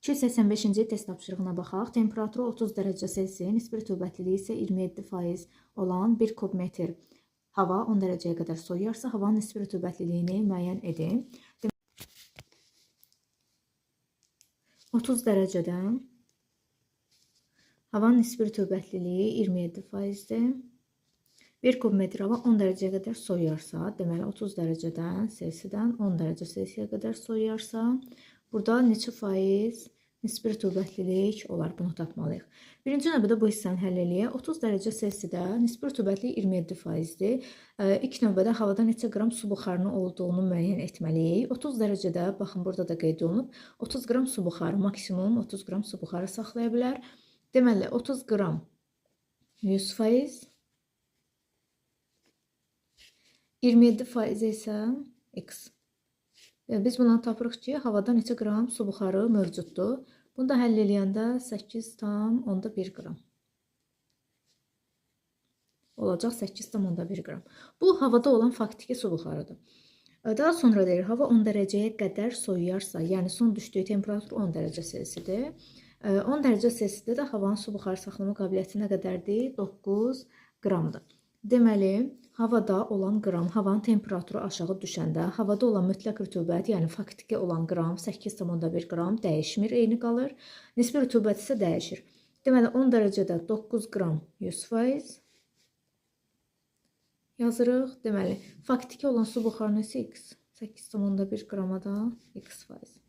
285-ci test tapşırığına baxaq. Temperaturu 30 dərəcə Selsi, nisbi rütubətliliyi isə 27% olan 1 kub metr hava 10 dərəcəyə qədər soyuyarsa, havanın nisbi rütubətliliyini müəyyən edin. 30 dərəcədən havanın nisbi rütubətliliyi 27%-dir. 1 kub metr hava 10 dərəcəyə qədər soyuyarsa, deməli 30 dərəcədən Selsidən 10 dərəcə Selsiyə qədər soyuyarsa, burada neçə faiz nisbi rütubətlilik olar? Bunu tapmalıyıq. Birinci növbədə bu hissəni həll eləyək. 30 dərəcə Selsidə nisbi rütubətlilik 27%-dir. İlk növbədə havada neçə qram su buxarının olduğunu müəyyən etməliyik. 30 dərəcədə, baxın burada da qeyd olunub, 30 qram su buxarı, maksimum 30 qram su buxarı saxlaya bilər. Deməli, 30 qram 100%, 27% isə x. Biz bundan tapırıq ki, havada neçə qram su buxarı mövcuddur. Bunu da həll eləyəndə 8,1 qram olacaq, 8,1 qram. Bu, havada olan faktiki su buxarıdır. Daha sonra deyir, hava 10 dərəcəyə qədər soyuyarsa, yəni son düşdüyü temperatur 10 dərəcə Selsidir. 10 dərəcə Selsidə də havanın su buxarı saxlama qabiliyyəti nə qədərdir? 9 qramdır. Deməli, havada olan qram, havanın temperaturu aşağı düşəndə, havada olan mütləq rütubət, yəni faktiki olan qram, 8,1 qram dəyişmir, eyni qalır. Nisbi rütubət isə dəyişir. Deməli, 10 dərəcədə 9 qram 100% yazırıq. Deməli, faktiki olan su buxarının isə x. 8,1 qrama da x%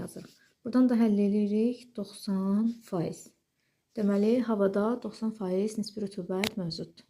yazırıq. Buradan da həll edirik 90%. Deməli, havada 90% nisbi rütubət mövcuddur.